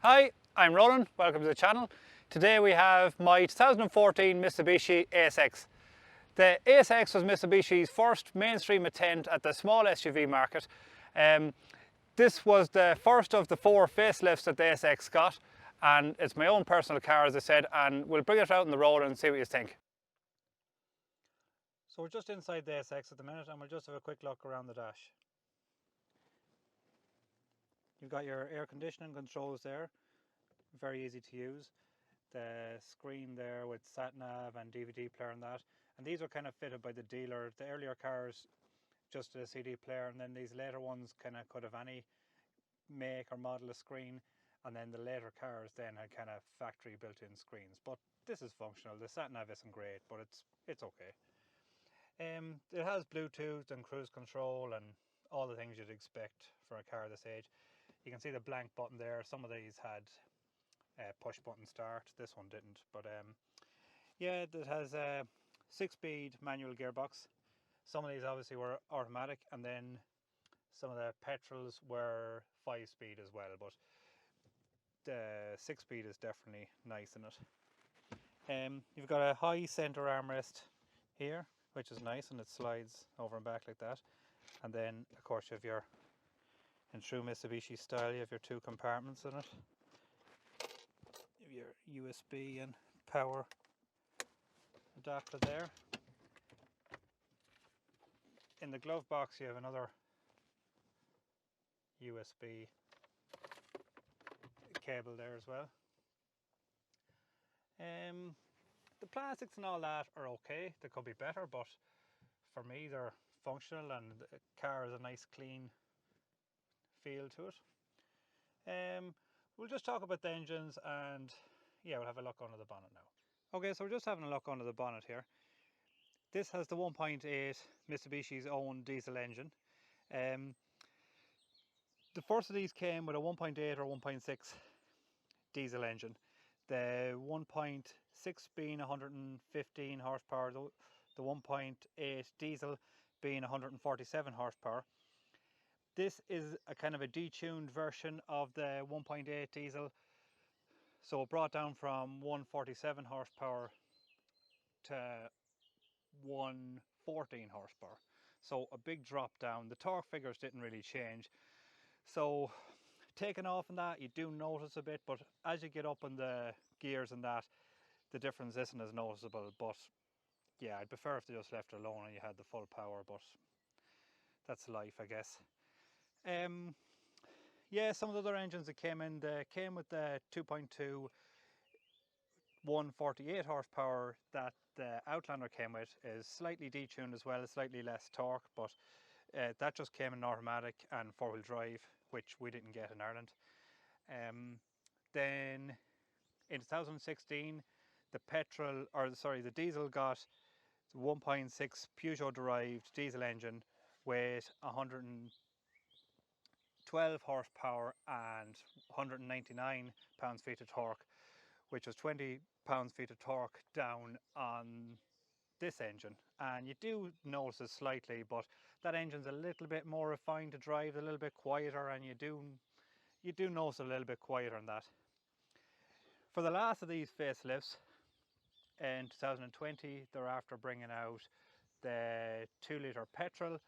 Hi, I'm Ronan, welcome to the channel. Today we have my 2014 Mitsubishi ASX. The ASX was Mitsubishi's first mainstream attempt at the small SUV market. This was the first of the 4 facelifts that the ASX got, and it's my own personal car, as I said, and we'll bring it out on the road and see what you think. So we're just inside the ASX at the minute, and we'll just have a quick look around the dash. You've got your air conditioning controls there, very easy to use. The screen there with sat nav and DVD player and that, and these were kind of fitted by the dealer. The earlier cars just a CD player, and then these later ones kind of could have any make or model of screen, and then the later cars then had kind of factory built-in screens. But this is functional. The sat nav isn't great, but it's okay. It has Bluetooth and cruise control and all the things you'd expect for a car this age. You can see the blank button there. Some of these had push button start. This one didn't, but yeah, it has a 6-speed manual gearbox. Some of these obviously were automatic, and then some of the petrols were 5-speed as well, but the 6-speed is definitely nice in it. You've got a high center armrest here, which is nice, and it slides over and back like that. And then of course you have your, in true Mitsubishi style, you have your 2 compartments in it. You have your USB and power adapter there. In the glove box you have another USB cable there as well. The plastics and all that are okay. They could be better, but for me they're functional, and the car has a nice clean feel to it. We'll just talk about the engines, and yeah, we'll have a look under the bonnet now. Okay, so we're just having a look under the bonnet here. This has the 1.8 Mitsubishi's own diesel engine. The first of these came with a 1.8 or 1.6 diesel engine. The 1.6 being 115 horsepower, the 1.8 diesel being 147 horsepower. This is a kind of a detuned version of the 1.8 diesel, so it brought down from 147 horsepower to 114 horsepower. So a big drop down. The torque figures didn't really change. So taking off on that, you do notice a bit, but as you get up in the gears and that, the difference isn't as noticeable. But yeah, I'd prefer if they just left it alone and you had the full power, but that's life, I guess. Yeah, some of the other engines that came in, they came with the 2.2 148 horsepower that the Outlander came with, is slightly detuned as well, slightly less torque, but that just came in automatic and 4-wheel drive, which we didn't get in Ireland. Then in 2016, the diesel got the 1.6 Peugeot derived diesel engine with 112 horsepower and 199 pounds-feet of torque, which was 20 pounds-feet of torque down on this engine. And you do notice it slightly, but that engine's a little bit more refined to drive, a little bit quieter, and you do notice a little bit quieter on that. For the last of these facelifts in 2020, they're after bringing out the 2-litre petrol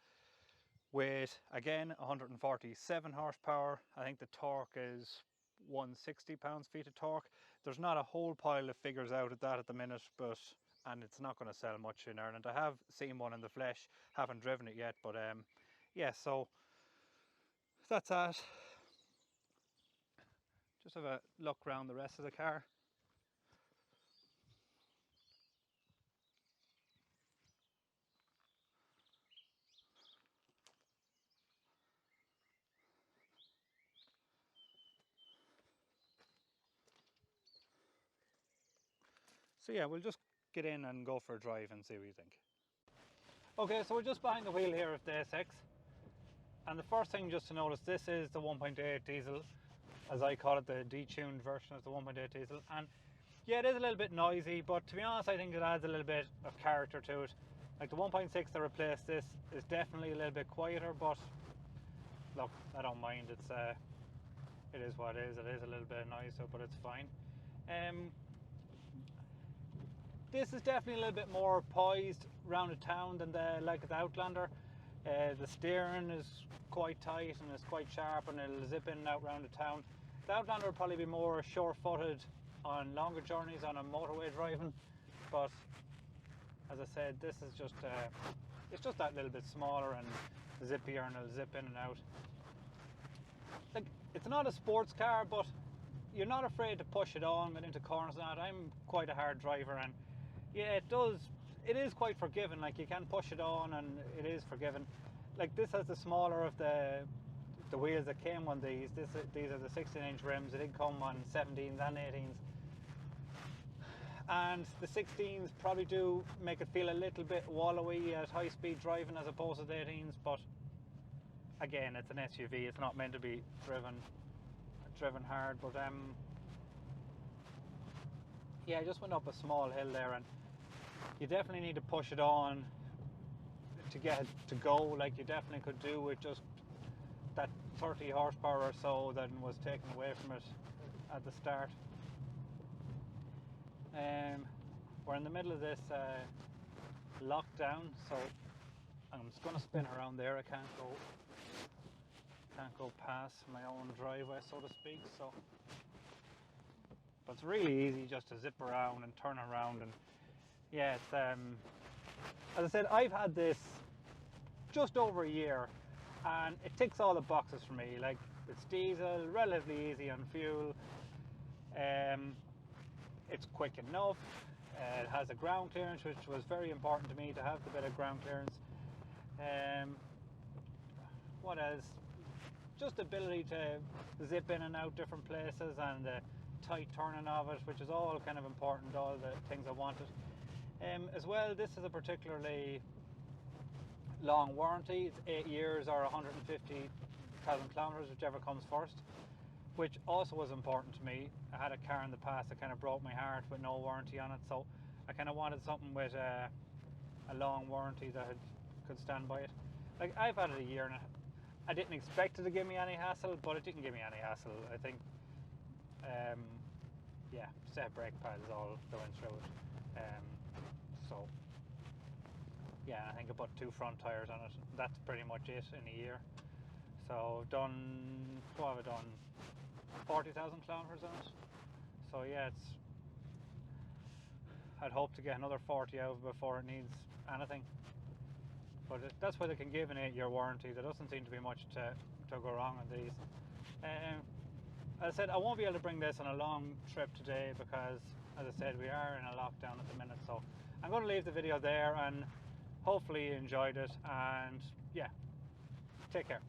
with, again, 147 horsepower. I think the torque is 160 pounds-feet of torque. There's not a whole pile of figures out at that at the minute, and it's not going to sell much in Ireland. I have seen one in the flesh, haven't driven it yet, but yeah, so that's that. Just have a look around the rest of the car. So yeah, we'll just get in and go for a drive and see what you think. Okay, so we're just behind the wheel here of the ASX, and the first thing just to notice, this is the 1.8 diesel, as I call it, the detuned version of the 1.8 diesel. And yeah, it is a little bit noisy, but to be honest, I think it adds a little bit of character to it. Like the 1.6 that replaced this is definitely a little bit quieter, but look, I don't mind. it is what it is. It is a little bit of noise, so, but it's fine. This is definitely a little bit more poised round the town than the Outlander. The steering is quite tight and it's quite sharp, and it'll zip in and out round the town. The Outlander will probably be more sure-footed on longer journeys on a motorway driving, but as I said, this is just it's just that little bit smaller and zippier, and it'll zip in and out. Like, it's not a sports car, but you're not afraid to push it on, get into corners and that. I'm quite a hard driver, and yeah, it is quite forgiving. Like, you can push it on and it is forgiving. Like, this has the smaller of the wheels that came on these. These are the 16-inch rims. It did come on 17s and 18s. And the 16s probably do make it feel a little bit wallowy at high speed driving as opposed to the 18s, but again, it's an SUV. It's not meant to be driven hard. But yeah, I just went up a small hill there, and you definitely need to push it on to get it to go. Like, you definitely could do with just that 30 horsepower or so that was taken away from it at the start. We're in the middle of this lockdown, so I'm just going to spin around there. I can't go past my own driveway, so to speak. So, but it's really easy just to zip around and turn around, and yeah, it's as I said, I've had this just over a year, and it ticks all the boxes for me. Like, it's diesel, relatively easy on fuel, it's quick enough, it has a ground clearance, which was very important to me to have the bit of ground clearance. What else? Just the ability to zip in and out different places, and the tight turning of it, which is all kind of important, all the things I wanted. As well, this is a particularly long warranty. It's 8 years or 150,000 kilometers, whichever comes first, which also was important to me. I had a car in the past that kind of broke my heart with no warranty on it, so I kind of wanted something with a long warranty that could stand by it. Like, I've had it a year, and I didn't expect it to give me any hassle, but it didn't give me any hassle. I think yeah, set brake pads all that went through it. So yeah, I think I put 2 front tyres on it. That's pretty much it in a year. So I've done, what have I done? 40,000 kilometers on it. So yeah, I'd hope to get another 40 out of it before it needs anything. But that's why they can give an 8-year warranty. There doesn't seem to be much to go wrong on these. As I said, I won't be able to bring this on a long trip today because, as I said, we are in a lockdown at the minute. So I'm going to leave the video there, and hopefully you enjoyed it. And yeah, take care.